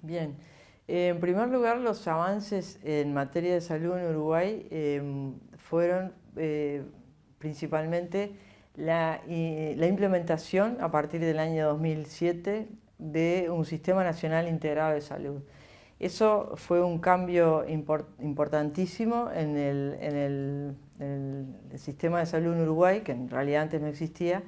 Bien. En primer lugar, los avances en materia de salud en Uruguay fueron principalmente la implementación a partir del año 2007 de un Sistema Nacional Integrado de Salud. Eso fue un cambio importantísimo en el sistema de salud en Uruguay, que en realidad antes no existía.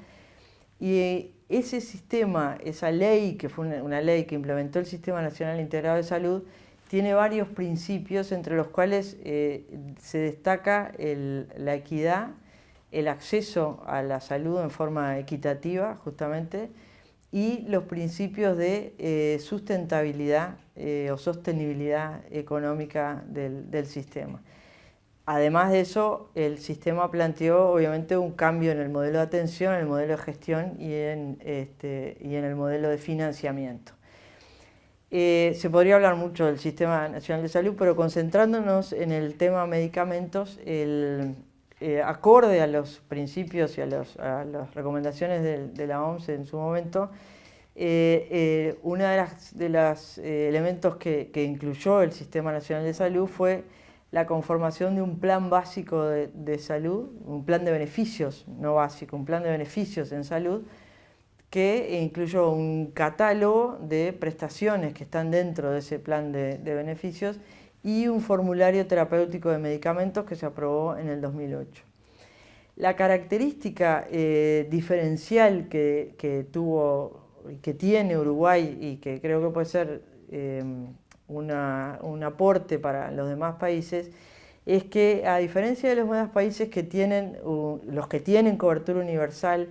Y ese sistema, esa ley, que fue una ley que implementó el Sistema Nacional Integrado de Salud, tiene varios principios entre los cuales se destaca la equidad, el acceso a la salud en forma equitativa, justamente, y los principios de sustentabilidad o sostenibilidad económica del sistema. Además de eso, el sistema planteó obviamente un cambio en el modelo de atención, en el modelo de gestión y en el modelo de financiamiento. Se podría hablar mucho del Sistema Nacional de Salud, pero concentrándonos en el tema medicamentos, acorde a los principios y a las recomendaciones de la OMS en su momento, uno de los elementos que incluyó el Sistema Nacional de Salud fue la conformación de un plan básico de salud, un plan de beneficios, no básico, un plan de beneficios en salud, que incluyó un catálogo de prestaciones que están dentro de ese plan de beneficios y un formulario terapéutico de medicamentos que se aprobó en el 2008. La característica diferencial que tiene Uruguay y que creo que puede ser un aporte para los demás países es que, a diferencia de los demás países que tienen, los que tienen cobertura universal,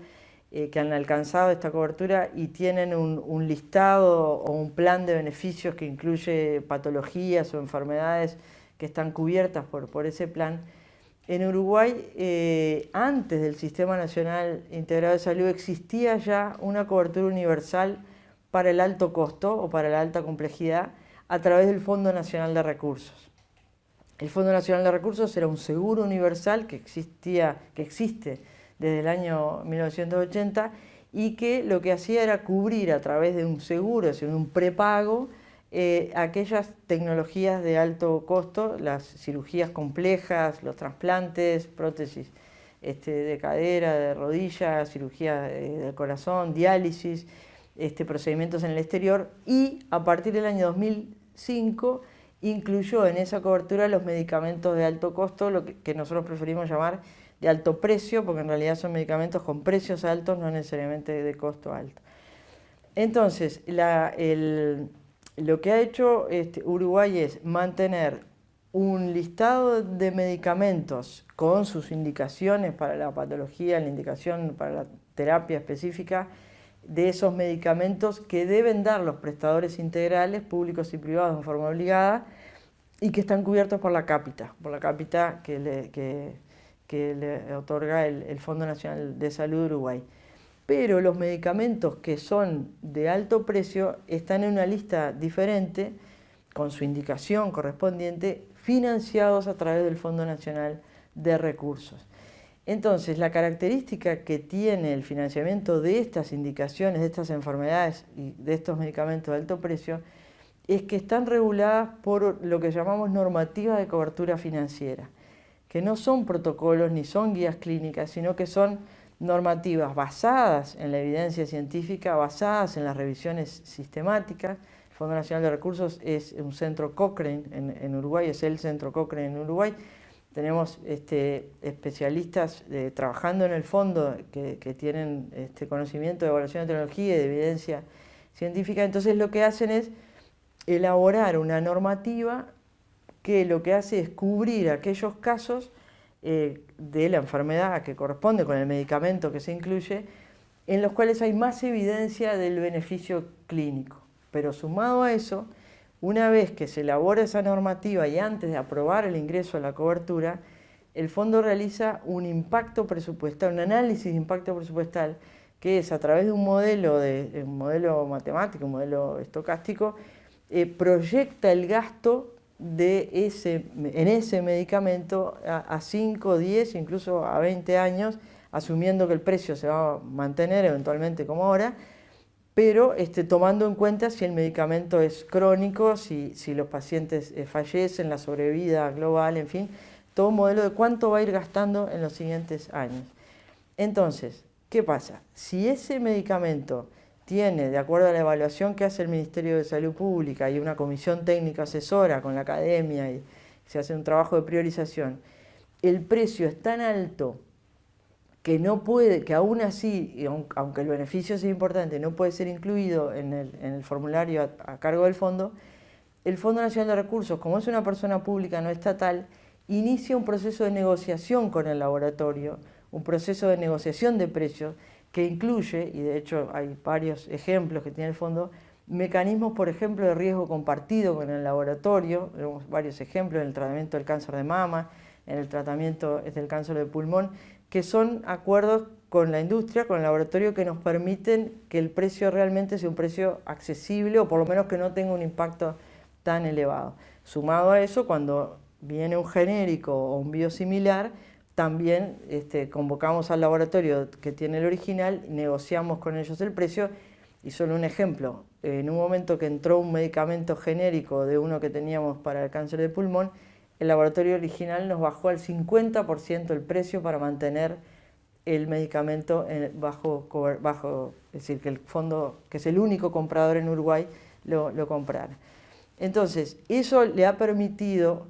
que han alcanzado esta cobertura y tienen un listado o un plan de beneficios que incluye patologías o enfermedades que están cubiertas por ese plan, en Uruguay, antes del Sistema Nacional Integrado de Salud, existía ya una cobertura universal para el alto costo o para la alta complejidad a través del Fondo Nacional de Recursos. El Fondo Nacional de Recursos era un seguro universal que existe desde el año 1980 y que lo que hacía era cubrir a través de un seguro, es decir, un prepago, aquellas tecnologías de alto costo, las cirugías complejas, los trasplantes, prótesis de cadera, de rodilla, cirugía del corazón, diálisis, procedimientos en el exterior, y a partir del año 2005 incluyó en esa cobertura los medicamentos de alto costo, lo que nosotros preferimos llamar de alto precio, porque en realidad son medicamentos con precios altos, no necesariamente de costo alto. Entonces, lo que ha hecho Uruguay es mantener un listado de medicamentos con sus indicaciones para la patología, la indicación para la terapia específica de esos medicamentos que deben dar los prestadores integrales, públicos y privados en forma obligada, y que están cubiertos por la cápita que le otorga el Fondo Nacional de Salud de Uruguay. Pero los medicamentos que son de alto precio están en una lista diferente, con su indicación correspondiente, financiados a través del Fondo Nacional de Recursos. Entonces, la característica que tiene el financiamiento de estas indicaciones, de estas enfermedades y de estos medicamentos de alto precio, es que están reguladas por lo que llamamos normativa de cobertura financiera, que no son protocolos ni son guías clínicas, sino que son normativas basadas en la evidencia científica, basadas en las revisiones sistemáticas. El Fondo Nacional de Recursos es un centro Cochrane en Uruguay, es el centro Cochrane en Uruguay. Tenemos especialistas trabajando en el fondo que tienen conocimiento de evaluación de tecnología y de evidencia científica. Entonces lo que hacen es elaborar una normativa que lo que hace es cubrir aquellos casos de la enfermedad que corresponde con el medicamento que se incluye, en los cuales hay más evidencia del beneficio clínico. Pero sumado a eso, una vez que se elabora esa normativa y antes de aprobar el ingreso a la cobertura, el fondo realiza un impacto presupuestal, un análisis de impacto presupuestal, que es a través de un modelo matemático, un modelo estocástico, proyecta el gasto en ese medicamento a 5, 10, incluso a 20 años, asumiendo que el precio se va a mantener eventualmente como ahora, pero tomando en cuenta si el medicamento es crónico, si los pacientes fallecen, la sobrevida global, en fin, todo un modelo de cuánto va a ir gastando en los siguientes años. Entonces, ¿qué pasa? Si ese medicamento tiene, de acuerdo a la evaluación que hace el Ministerio de Salud Pública y una comisión técnica asesora con la academia y se hace un trabajo de priorización, el precio es tan alto que no puede, que aún así, aunque el beneficio sea importante, no puede ser incluido en el formulario a cargo del fondo, el Fondo Nacional de Recursos, como es una persona pública no estatal, inicia un proceso de negociación con el laboratorio, un proceso de negociación de precios que incluye, y de hecho hay varios ejemplos que tiene el fondo, mecanismos, por ejemplo, de riesgo compartido con el laboratorio, tenemos varios ejemplos en el tratamiento del cáncer de mama, en el tratamiento del cáncer de pulmón, que son acuerdos con la industria, con el laboratorio, que nos permiten que el precio realmente sea un precio accesible o por lo menos que no tenga un impacto tan elevado. Sumado a eso, cuando viene un genérico o un biosimilar, también convocamos al laboratorio que tiene el original, negociamos con ellos el precio. Y solo un ejemplo, en un momento que entró un medicamento genérico de uno que teníamos para el cáncer de pulmón, el laboratorio original nos bajó al 50% el precio para mantener el medicamento bajo, es decir, que el fondo, que es el único comprador en Uruguay, lo comprara. Entonces, eso le ha permitido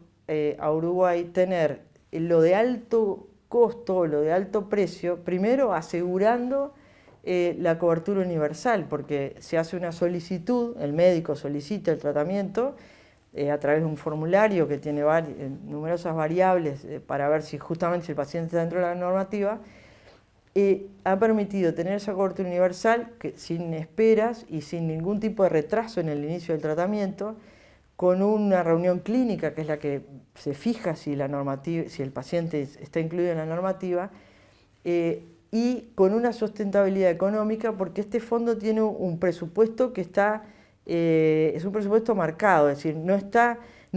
a Uruguay tener lo de alto costo, lo de alto precio, primero asegurando la cobertura universal, porque se hace una solicitud, el médico solicita el tratamiento a través de un formulario que tiene numerosas variables para ver si justamente si el paciente está dentro de la normativa, ha permitido tener esa cobertura universal sin esperas y sin ningún tipo de retraso en el inicio del tratamiento, con una reunión clínica que es la que se fija si el paciente está incluido en la normativa, y con una sustentabilidad económica, porque este fondo tiene un presupuesto que es un presupuesto marcado, es decir, no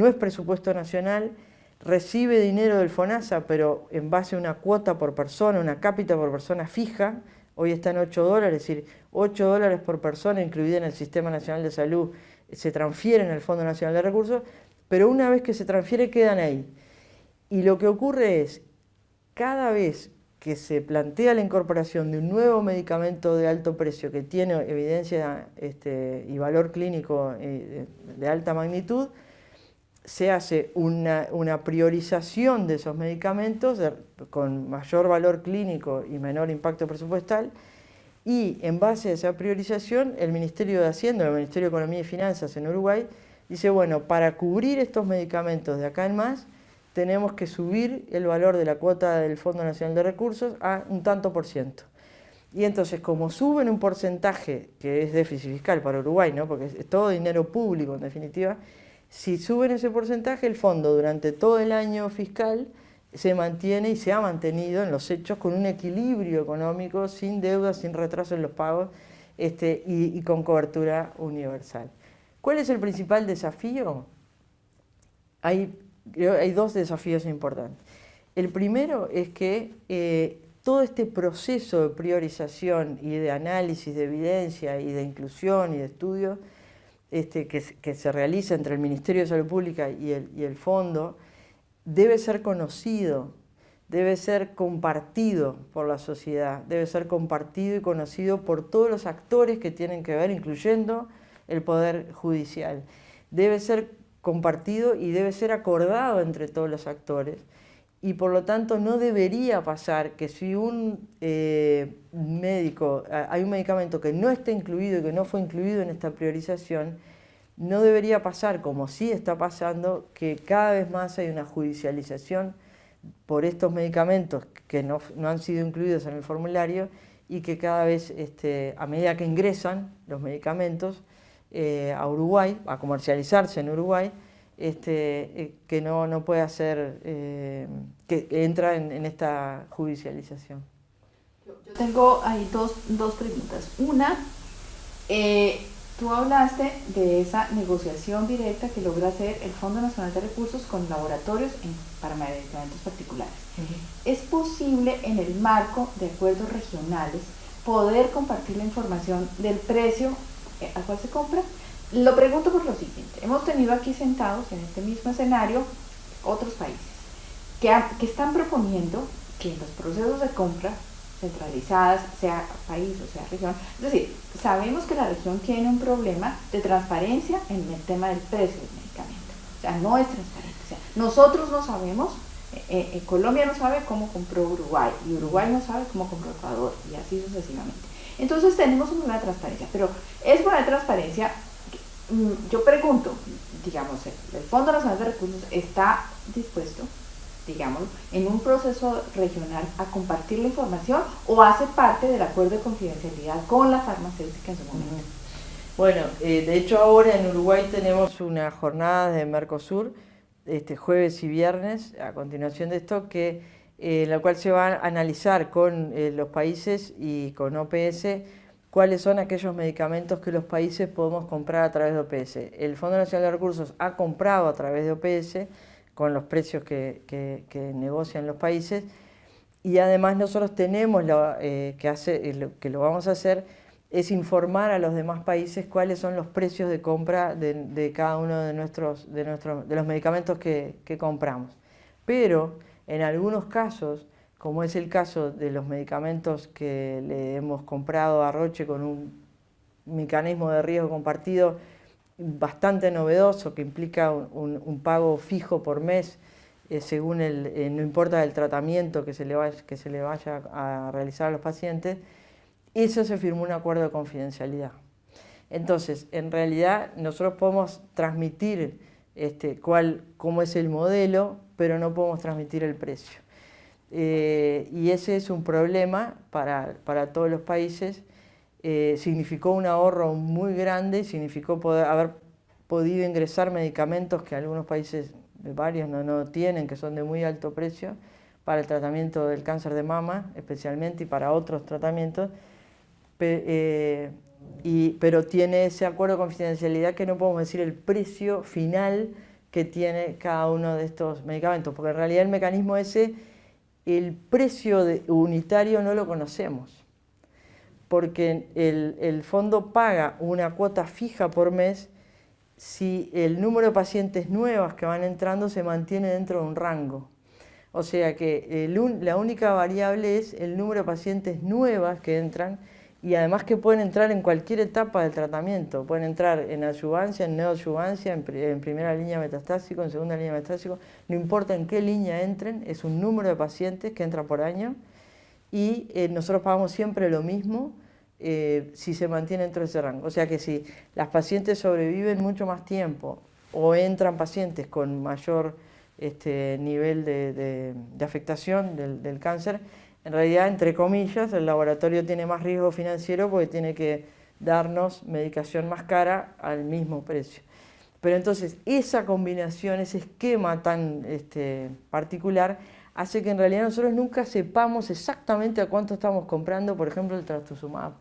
es presupuesto nacional, recibe dinero del FONASA, pero en base a una cuota por persona, una cápita por persona fija. Hoy está en $8, es decir, $8 por persona incluida en el Sistema Nacional de Salud, se transfieren al Fondo Nacional de Recursos, pero una vez que se transfiere quedan ahí. Y lo que ocurre es, cada vez que se plantea la incorporación de un nuevo medicamento de alto precio que tiene evidencia y valor clínico de alta magnitud, se hace una priorización de esos medicamentos con mayor valor clínico y menor impacto presupuestal, y en base a esa priorización el Ministerio de Hacienda, el Ministerio de Economía y Finanzas en Uruguay, dice, bueno, para cubrir estos medicamentos de acá en más, tenemos que subir el valor de la cuota del Fondo Nacional de Recursos a un tanto por ciento. Y entonces, como suben un porcentaje, que es déficit fiscal para Uruguay, ¿no? Porque es todo dinero público en definitiva, si suben ese porcentaje, el fondo durante todo el año fiscal se mantiene y se ha mantenido en los hechos con un equilibrio económico, sin deudas, sin retraso en los pagos y con cobertura universal. ¿Cuál es el principal desafío? Hay dos desafíos importantes. El primero es que todo este proceso de priorización y de análisis de evidencia y de inclusión y de estudio que se realiza entre el Ministerio de Salud Pública y el Fondo debe ser conocido, debe ser compartido por la sociedad, debe ser compartido y conocido por todos los actores que tienen que ver, incluyendo el Poder Judicial. Debe ser compartido y debe ser acordado entre todos los actores, y por lo tanto no debería pasar que si hay un medicamento que no está incluido y que no fue incluido en esta priorización, no debería pasar, como sí está pasando, que cada vez más hay una judicialización por estos medicamentos que no han sido incluidos en el formulario, y que cada vez, a medida que ingresan los medicamentos a Uruguay, a comercializarse en Uruguay, que no puede hacer, que entra en esta judicialización. Yo tengo ahí dos preguntas. Una, tú hablaste de esa negociación directa que logra hacer el Fondo Nacional de Recursos con laboratorios para medicamentos particulares. ¿Es posible en el marco de acuerdos regionales poder compartir la información del precio al cual se compra? Lo pregunto por lo siguiente. Hemos tenido aquí sentados en este mismo escenario otros países que están proponiendo que en los procesos de compra centralizadas, sea país o sea región, es decir, sabemos que la región tiene un problema de transparencia en el tema del precio del medicamento, o sea, no es transparente, o sea, nosotros no sabemos, Colombia no sabe cómo compró Uruguay, y Uruguay no sabe cómo compró Ecuador, y así sucesivamente. Entonces tenemos un problema de transparencia, pero es buena transparencia. Yo pregunto, digamos, el Fondo Nacional de Recursos está dispuesto, digamos, en un proceso regional a compartir la información o hace parte del acuerdo de confidencialidad con la farmacéutica en su momento. Bueno, de hecho ahora en Uruguay tenemos una jornada de Mercosur, jueves y viernes, a continuación de esto, en la cual se va a analizar con los países y con OPS cuáles son aquellos medicamentos que los países podemos comprar a través de OPS. El Fondo Nacional de Recursos ha comprado a través de OPS con los precios que negocian los países, y además nosotros tenemos lo que lo vamos a hacer es informar a los demás países cuáles son los precios de compra de cada uno de los medicamentos que compramos. Pero en algunos casos, como es el caso de los medicamentos que le hemos comprado a Roche con un mecanismo de riesgo compartido bastante novedoso, que implica un pago fijo por mes, según no importa el tratamiento que se le vaya a realizar a los pacientes, eso se firmó un acuerdo de confidencialidad. Entonces, en realidad, nosotros podemos transmitir cómo es el modelo, pero no podemos transmitir el precio. Y ese es un problema para todos los países. Significó un ahorro muy grande, significó haber podido ingresar medicamentos que algunos países, varios no tienen, que son de muy alto precio, para el tratamiento del cáncer de mama especialmente y para otros tratamientos, pero tiene ese acuerdo de confidencialidad que no podemos decir el precio final que tiene cada uno de estos medicamentos, porque en realidad el mecanismo ese, el precio unitario no lo conocemos, porque el fondo paga una cuota fija por mes si el número de pacientes nuevas que van entrando se mantiene dentro de un rango. O sea que la única variable es el número de pacientes nuevas que entran, y además que pueden entrar en cualquier etapa del tratamiento. Pueden entrar en adyuvancia, en neoadyuvancia, en primera línea metastásico, en segunda línea metastásico. No importa en qué línea entren, es un número de pacientes que entra por año, y nosotros pagamos siempre lo mismo si se mantiene dentro de ese rango. O sea que si las pacientes sobreviven mucho más tiempo o entran pacientes con mayor nivel de afectación del cáncer, en realidad, entre comillas, el laboratorio tiene más riesgo financiero porque tiene que darnos medicación más cara al mismo precio. Pero entonces esa combinación, ese esquema tan particular, hace que en realidad nosotros nunca sepamos exactamente a cuánto estamos comprando, por ejemplo, el trastuzumab.